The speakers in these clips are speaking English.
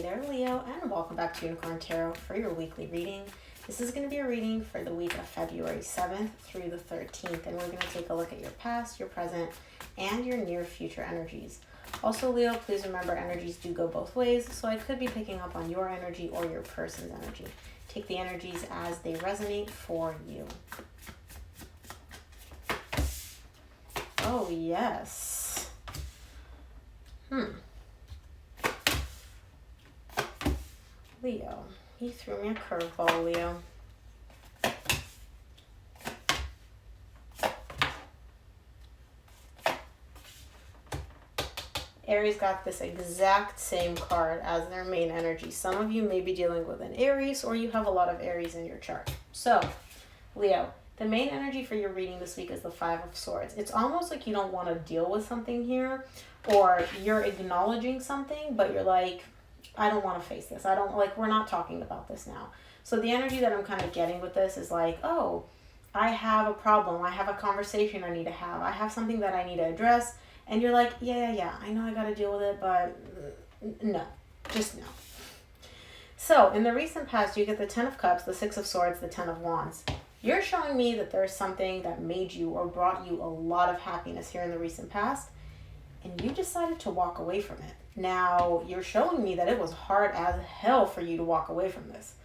there, Leo, and welcome back to Unicorn Tarot for your weekly reading. This is going to be a reading for the week of February 7th through the 13th, and we're going to take a look at your past, your present, and your near future energies. Also, Leo, please remember energies do go both ways, so I could be picking up on your energy or your person's energy. Take the energies as they resonate for you. Oh, yes. Leo. He threw me a curveball, Leo. Aries got this exact same card as their main energy. Some of you may be dealing with an Aries, or you have a lot of Aries in your chart. So, Leo, the main energy for your reading this week is the Five of Swords. It's almost like you don't want to deal with something here, or you're acknowledging something, but you're like, I don't want to face this. We're not talking about this now. So the energy that I'm kind of getting with this is like, oh, I have a problem. I have a conversation I need to have. I have something that I need to address. And you're like, yeah, I know I got to deal with it, but no, just no. So in the recent past, you get the Ten of Cups, the Six of Swords, the Ten of Wands. You're showing me that there's something that made you or brought you a lot of happiness here in the recent past, and you decided to walk away from it. Now, you're showing me that it was hard as hell for you to walk away from this,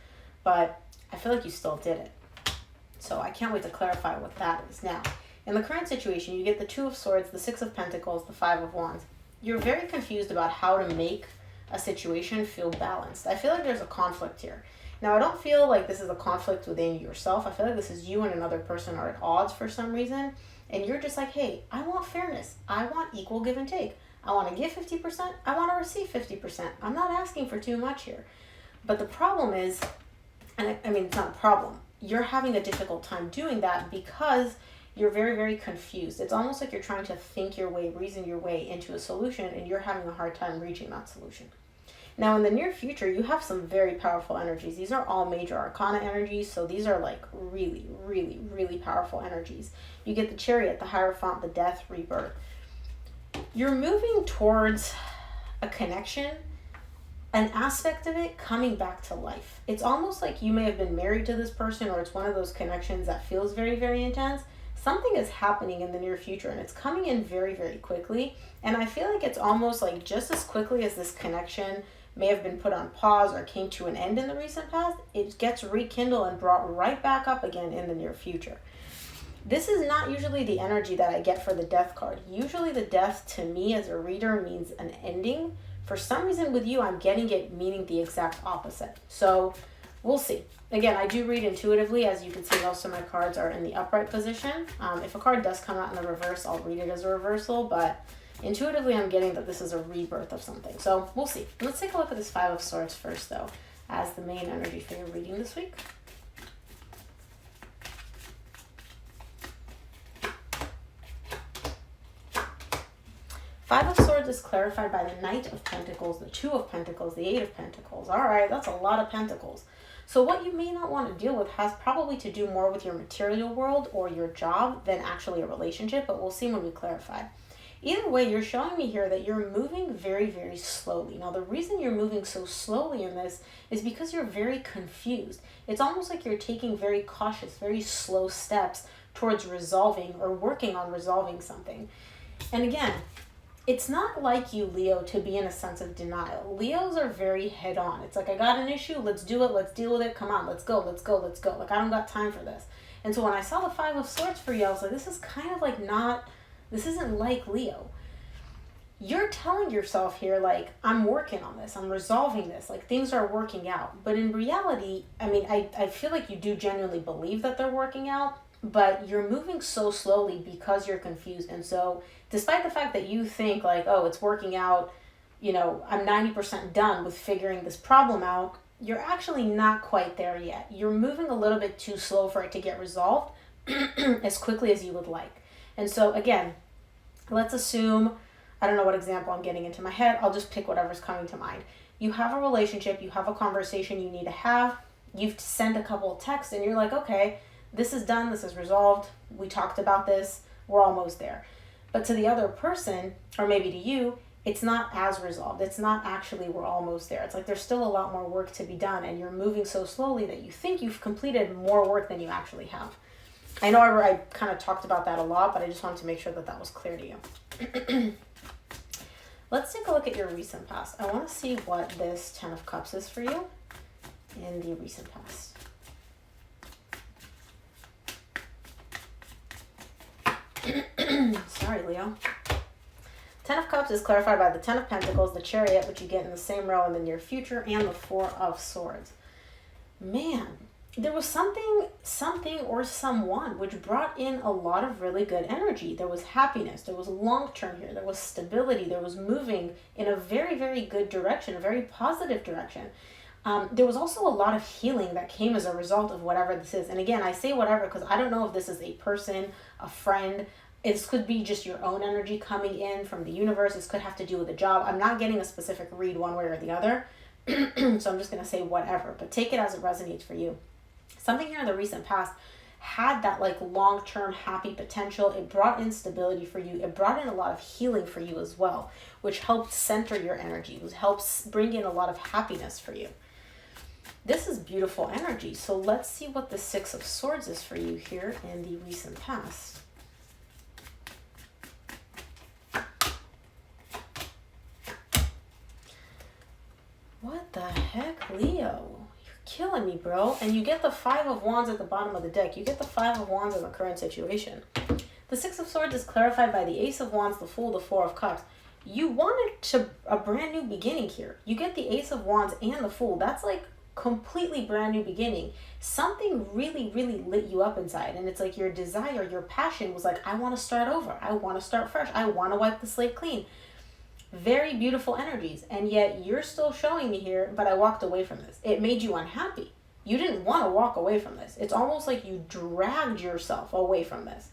but I feel like you still did it. So I can't wait to clarify what that is. Now, in the current situation, you get the Two of Swords, the Six of Pentacles, the Five of Wands. You're very confused about how to make a situation feel balanced. I feel like there's a conflict here. Now, I don't feel like this is a conflict within yourself. I feel like this is you and another person are at odds for some reason. And you're just like, hey, I want fairness. I want equal give and take. I want to give 50%. I want to receive 50%. I'm not asking for too much here. But the problem is, and I mean, it's not a problem. You're having a difficult time doing that because you're very, very confused. It's almost like you're trying to think your way, reason your way into a solution, and you're having a hard time reaching that solution. Now, in the near future, you have some very powerful energies. These are all major arcana energies, so these are like really, really, really powerful energies. You get the Chariot, the Hierophant, the Death, Rebirth. You're moving towards a connection, an aspect of it coming back to life. It's almost like you may have been married to this person, or it's one of those connections that feels very, very intense. Something is happening in the near future, and it's coming in very, very quickly. And I feel like it's almost like just as quickly as this connection may have been put on pause or came to an end in the recent past, it gets rekindled and brought right back up again in the near future. This is not usually the energy that I get for the Death card. Usually the Death to me as a reader means an ending. For some reason with you, I'm getting it meaning the exact opposite. So we'll see. Again, I do read intuitively. As you can see, most of my cards are in the upright position. If a card does come out in the reverse, I'll read it as a reversal, but intuitively I'm getting that this is a rebirth of something. So we'll see. Let's take a look at this Five of Swords first, though, as the main energy for your reading this week. Five of Swords is clarified by the Knight of Pentacles, the Two of Pentacles, the Eight of Pentacles. All right, that's a lot of pentacles. So what you may not want to deal with has probably to do more with your material world or your job than actually a relationship, but we'll see when we clarify. Either way, you're showing me here that you're moving very, very slowly. Now, the reason you're moving so slowly in this is because you're very confused. It's almost like you're taking very cautious, very slow steps towards resolving or working on resolving something. And again, it's not like you, Leo, to be in a sense of denial. Leos are very head-on. It's like, I got an issue, let's do it, let's deal with it, come on, let's go. Like, I don't got time for this. And so when I saw the Five of Swords for you, I was like, this is kind of like this isn't like Leo. You're telling yourself here, like, I'm working on this, I'm resolving this, like, things are working out. But in reality, I mean, I feel like you do genuinely believe that they're working out, but you're moving so slowly because you're confused. And so despite the fact that you think like, oh, it's working out, you know, I'm 90% done with figuring this problem out, you're actually not quite there yet. You're moving a little bit too slow for it to get resolved as quickly as you would like. And so again, let's assume, I don't know what example I'm getting into my head, I'll just pick whatever's coming to mind. You have a relationship, you have a conversation you need to have, you've sent a couple of texts and you're like, okay, this is done, this is resolved, we talked about this, we're almost there. But to the other person, or maybe to you, it's not as resolved. It's not actually, we're almost there. It's like there's still a lot more work to be done, and you're moving so slowly that you think you've completed more work than you actually have. I know I kind of talked about that a lot, but I just wanted to make sure that that was clear to you. Let's take a look at your recent past. I want to see what this 10 of Cups is for you in the recent past. Sorry, Leo. 10 of Cups is clarified by the 10 of Pentacles, the Chariot, which you get in the same row in the near future, and the 4 of Swords. Man, there was something or someone which brought in a lot of really good energy. There was happiness, there was long term here, there was stability, there was moving in a very, very good direction, a very positive direction. There was also a lot of healing that came as a result of whatever this is. And again, I say whatever because I don't know if this is a person, a friend. This could be just your own energy coming in from the universe. This could have to do with a job. I'm not getting a specific read one way or the other. So I'm just going to say whatever, but take it as it resonates for you. Something here in the recent past had that like long-term happy potential. It brought in stability for you. It brought in a lot of healing for you as well, which helped center your energy, which helps bring in a lot of happiness for you. This is beautiful energy. So let's see what the 6 of Swords is for you here in the recent past. What the heck, Leo? You're killing me, bro. And you get the 5 of Wands at the bottom of the deck. You get the 5 of Wands in the current situation. The 6 of Swords is clarified by the Ace of Wands, the Fool, the 4 of Cups. You wanted a brand new beginning here. You get the Ace of Wands and the Fool. That's like completely brand new beginning. Something really, really lit you up inside. And it's like your desire, your passion was like, I want to start over. I want to start fresh. I want to wipe the slate clean. Very beautiful energies. And yet you're still showing me here, but I walked away from this. It made you unhappy. You didn't want to walk away from this. It's almost like you dragged yourself away from this.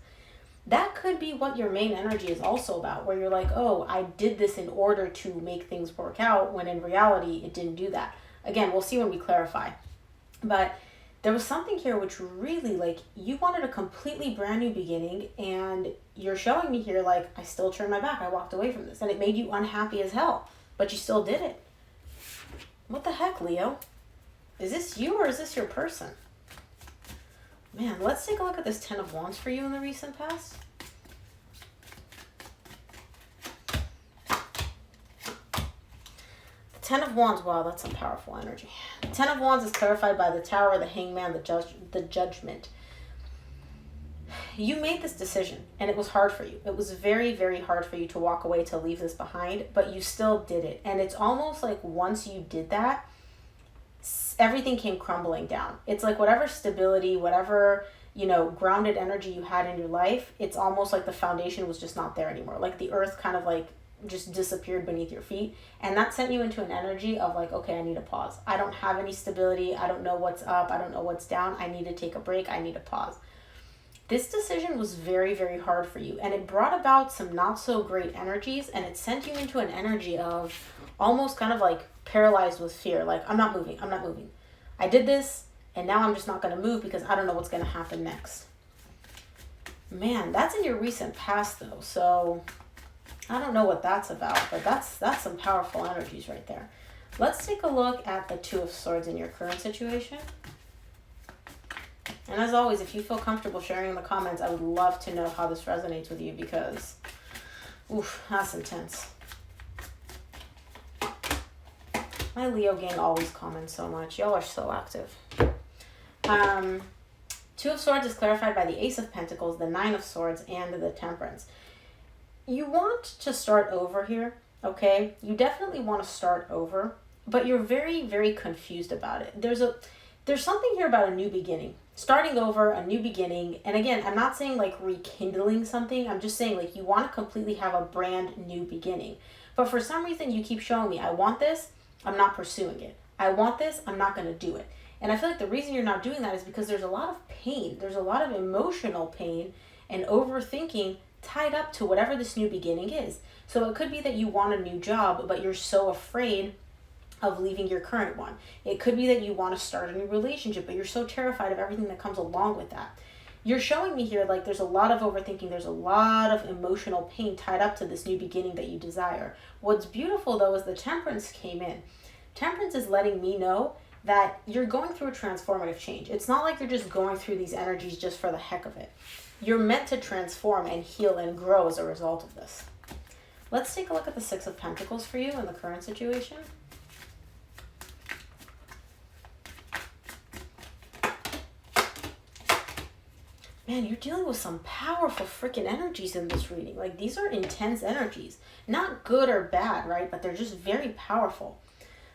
That could be what your main energy is also about, where you're like, oh, I did this in order to make things work out, when in reality, it didn't do that. Again, we'll see when we clarify. But there was something here which really, like, you wanted a completely brand new beginning, and you're showing me here, like, I still turned my back. I walked away from this, and it made you unhappy as hell, but you still did it. What the heck, Leo? Is this you or is this your person? Man, let's take a look at this 10 of Wands for you in the recent past. The 10 of Wands, wow, that's some powerful energy. The 10 of Wands is clarified by the Tower, the Hangman, the Judgment. You made this decision, and it was hard for you. It was very, very hard for you to walk away, to leave this behind, but you still did it. And it's almost like once you did that, everything came crumbling down. It's like whatever stability, whatever, grounded energy you had in your life, it's almost like the foundation was just not there anymore. Like the earth kind of like just disappeared beneath your feet. And that sent you into an energy of like, okay, I need a pause. I don't have any stability. I don't know what's up. I don't know what's down. I need to take a break. I need a pause. This decision was very, very hard for you. And it brought about some not so great energies. And it sent you into an energy of almost kind of like paralyzed with fear. Like, I'm not moving. I'm not moving. I did this, and now I'm just not going to move because I don't know what's going to happen next. Man, that's in your recent past, though. So I don't know what that's about, but that's some powerful energies right there. Let's take a look at the 2 of Swords in your current situation. And as always, if you feel comfortable sharing in the comments, I would love to know how this resonates with you because, oof, that's intense. My Leo gang always comments so much. Y'all are so active. 2 of Swords is clarified by the Ace of Pentacles, the 9 of Swords, and the Temperance. You want to start over here, okay? You definitely want to start over, but you're very, very confused about it. There's something here about a new beginning. Starting over, a new beginning. And again, I'm not saying like rekindling something. I'm just saying like you want to completely have a brand new beginning. But for some reason, you keep showing me, I want this. I'm not pursuing it. I want this. I'm not going to do it. And I feel like the reason you're not doing that is because there's a lot of pain. There's a lot of emotional pain and overthinking tied up to whatever this new beginning is. So it could be that you want a new job, but you're so afraid of leaving your current one. It could be that you want to start a new relationship, but you're so terrified of everything that comes along with that. You're showing me here like there's a lot of overthinking, there's a lot of emotional pain tied up to this new beginning that you desire. What's beautiful though is the Temperance came in. Temperance is letting me know that you're going through a transformative change. It's not like you're just going through these energies just for the heck of it. You're meant to transform and heal and grow as a result of this. Let's take a look at the Six of Pentacles for you in the current situation. Man, you're dealing with some powerful freaking energies in this reading. Like, these are intense energies. Not good or bad, right? But they're just very powerful.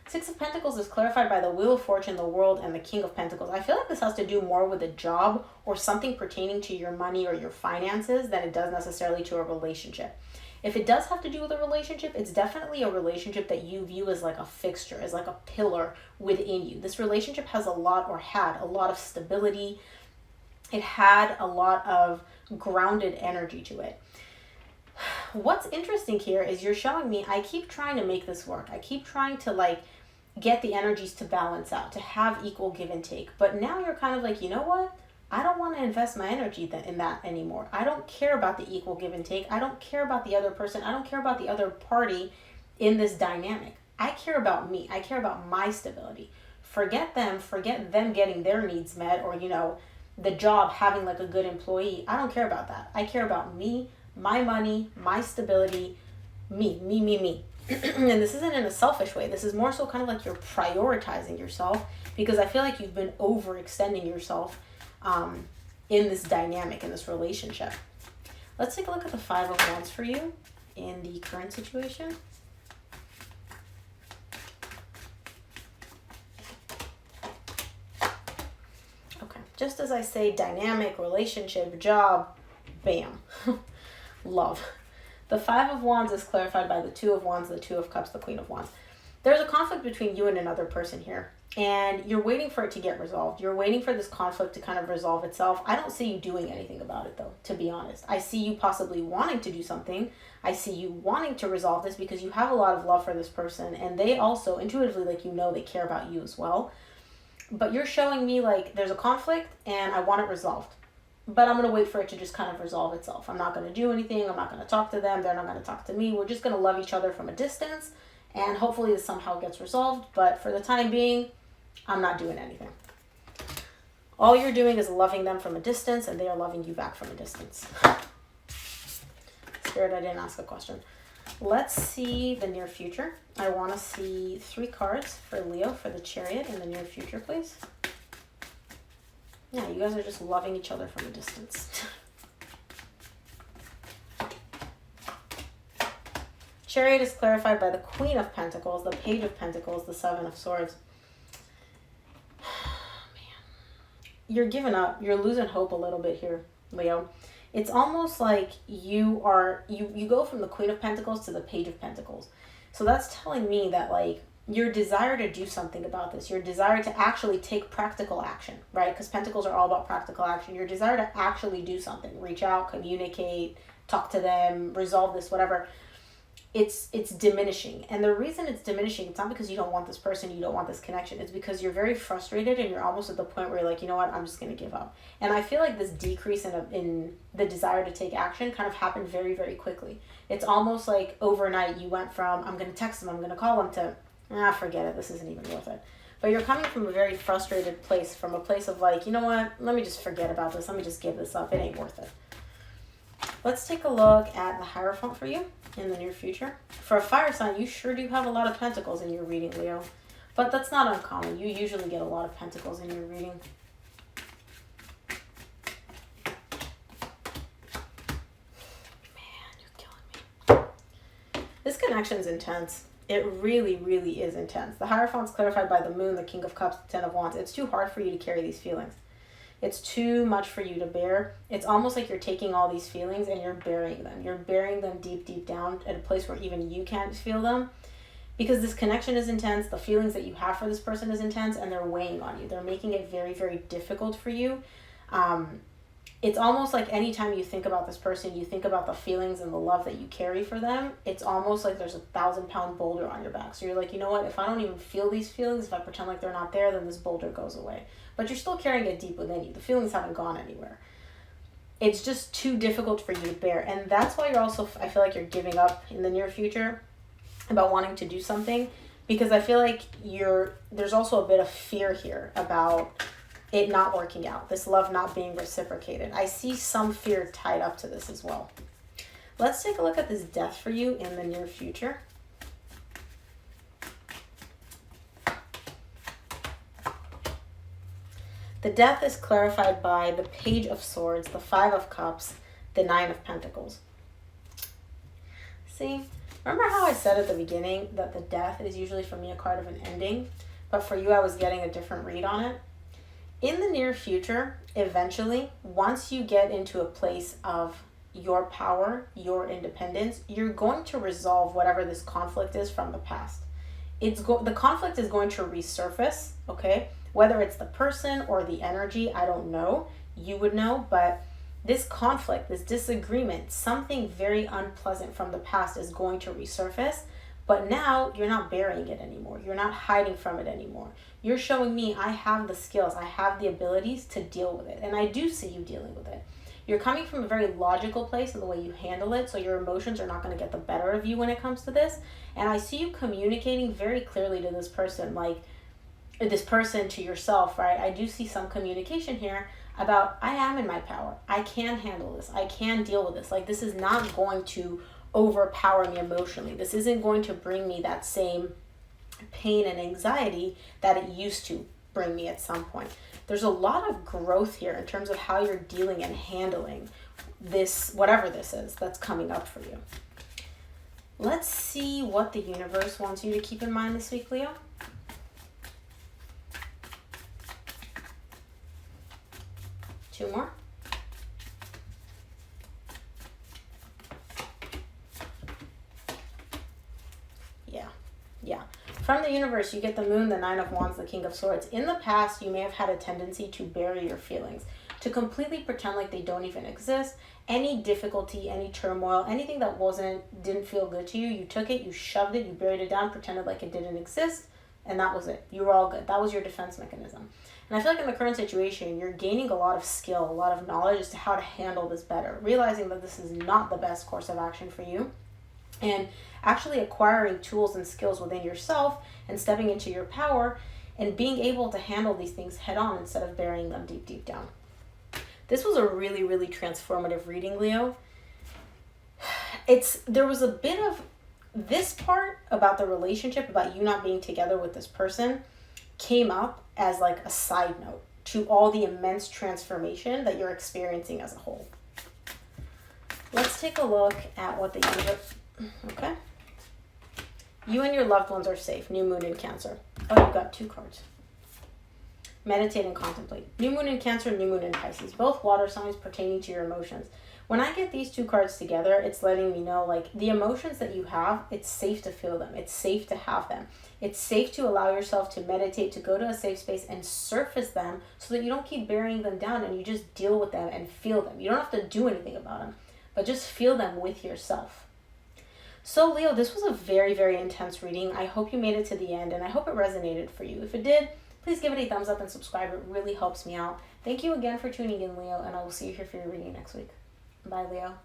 Six of Pentacles is clarified by the Wheel of Fortune, the World, and the King of Pentacles. I feel like this has to do more with a job or something pertaining to your money or your finances than it does necessarily to a relationship. If it does have to do with a relationship, it's definitely a relationship that you view as like a fixture, as like a pillar within you. This relationship has a lot, or had a lot of stability. It had a lot of grounded energy to it. What's interesting here is you're showing me, I keep trying to make this work. I keep trying to like get the energies to balance out, to have equal give and take. But now you're kind of like, you know what? I don't want to invest my energy in that anymore. I don't care about the equal give and take. I don't care about the other person. I don't care about the other party in this dynamic. I care about me. I care about my stability. Forget them getting their needs met, or, you know, the job having like a good employee. I don't care about that. I care about me, my money, my stability, me. And this isn't in a selfish way. This is more so kind of like you're prioritizing yourself, because I feel like you've been overextending yourself in this dynamic, in this relationship. Let's take a look at the Five of Wands for you in the current situation. Just as I say, dynamic, relationship, job, bam, love. The Five of Wands is clarified by the Two of Wands, the Two of Cups, the Queen of Wands. There's a conflict between you and another person here, and you're waiting for it to get resolved. You're waiting for this conflict to kind of resolve itself. I don't see you doing anything about it, though, to be honest. I see you possibly wanting to do something. I see you wanting to resolve this because you have a lot of love for this person, and they also, intuitively, like, you know, they care about you as well. But you're showing me like there's a conflict and I want it resolved. But I'm going to wait for it to just kind of resolve itself. I'm not going to do anything. I'm not going to talk to them. They're not going to talk to me. We're just going to love each other from a distance. And hopefully this somehow gets resolved. But for the time being, I'm not doing anything. All you're doing is loving them from a distance, and they are loving you back from a distance. Spirit, I didn't ask a question. Let's see the near future. I want to see 3 cards for Leo for the Chariot in the near future, please. Yeah, you guys are just loving each other from a distance. Chariot is clarified by the Queen of Pentacles, the Page of Pentacles, the Seven of Swords. Man, you're giving up. You're losing hope a little bit here, Leo. It's almost like you go from the Queen of Pentacles to the Page of Pentacles. So that's telling me that like your desire to do something about this, your desire to actually take practical action, right? Because Pentacles are all about practical action. Your desire to actually do something, reach out, communicate, talk to them, resolve this, whatever. It's diminishing. And the reason it's diminishing, it's not because you don't want this person, you don't want this connection. It's because you're very frustrated and you're almost at the point where you're like, you know what, I'm just going to give up. And I feel like this decrease in the desire to take action kind of happened very, very quickly. It's almost like overnight you went from, I'm going to text them, I'm going to call them, to, forget it, this isn't even worth it. But you're coming from a very frustrated place, from a place of like, you know what, let me just forget about this, let me just give this up, it ain't worth it. Let's take a look at the Hierophant for you in the near future. For a fire sign, you sure do have a lot of pentacles in your reading, Leo. But that's not uncommon. You usually get a lot of pentacles in your reading. Man, you're killing me. This connection is intense. It really, really is intense. The Hierophant's clarified by the Moon, the King of Cups, the Ten of Wands. It's too hard for you to carry these feelings. It's too much for you to bear. It's almost like you're taking all these feelings and you're burying them. You're burying them deep, deep down at a place where even you can't feel them. Because this connection is intense, the feelings that you have for this person is intense, and they're weighing on you. They're making it very, very difficult for you. It's almost like anytime you think about this person, you think about the feelings and the love that you carry for them. It's almost like there's a 1,000-pound boulder on your back. So you're like, you know what? If I don't even feel these feelings, if I pretend like they're not there, then this boulder goes away. But you're still carrying it deep within you. The feelings haven't gone anywhere. it's just too difficult for you to bear. And that's why you're also, I feel like you're giving up in the near future about wanting to do something, because I feel like there's also a bit of fear here about it not working out, this love not being reciprocated. I see some fear tied up to this as well. Let's take a look at this death for you in the near future. The death is clarified by the Page of Swords, the Five of Cups, the Nine of Pentacles. See, remember how I said at the beginning that the death is usually for me a card of an ending, but for you I was getting a different read on it? In the near future, eventually, once you get into a place of your power, your independence, you're going to resolve whatever this conflict is from the past. The conflict is going to resurface, okay? Whether it's the person or the energy, I don't know. You would know, but this conflict, this disagreement, something very unpleasant from the past is going to resurface. But now you're not burying it anymore. You're not hiding from it anymore. You're showing me I have the skills, I have the abilities to deal with it. And I do see you dealing with it. You're coming from a very logical place in the way you handle it, so your emotions are not going to get the better of you when it comes to this. And I see you communicating very clearly to this person, like this person to yourself, right? I do see some communication here about, I am in my power. I can handle this. I can deal with this. Like, this is not going to overpower me emotionally. This isn't going to bring me that same pain and anxiety that it used to bring me at some point. There's a lot of growth here in terms of how you're dealing and handling this, whatever this is that's coming up for you. Let's see what the universe wants you to keep in mind this week, Leo. Two more. Yeah. From the universe, you get the Moon, the Nine of Wands, the King of Swords. In the past, you may have had a tendency to bury your feelings, to completely pretend like they don't even exist. Any difficulty, any turmoil, anything that didn't feel good to you, you took it, you shoved it, you buried it down, pretended like it didn't exist, and that was it. You were all good. That was your defense mechanism. And I feel like in the current situation, you're gaining a lot of skill, a lot of knowledge as to how to handle this better, realizing that this is not the best course of action for you, and actually acquiring tools and skills within yourself and stepping into your power and being able to handle these things head on instead of burying them deep, deep down. This was a really, really transformative reading, Leo. There was a bit of this part about the relationship, about you not being together with this person, came up as like a side note to all the immense transformation that you're experiencing as a whole. Let's take a look at what the universe... Okay. You and your loved ones are safe. New Moon in Cancer. Oh, you got two cards. Meditate and contemplate. New Moon in Cancer, New Moon in Pisces. Both water signs pertaining to your emotions. When I get these two cards together, it's letting me know, like, the emotions that you have, it's safe to feel them. It's safe to have them. It's safe to allow yourself to meditate, to go to a safe space and surface them so that you don't keep burying them down and you just deal with them and feel them. You don't have to do anything about them, but just feel them with yourself. So Leo, this was a very, very intense reading. I hope you made it to the end and I hope it resonated for you. If it did, please give it a thumbs up and subscribe. It really helps me out. Thank you again for tuning in, Leo, and I will see you here for your reading next week. Bye, Leo.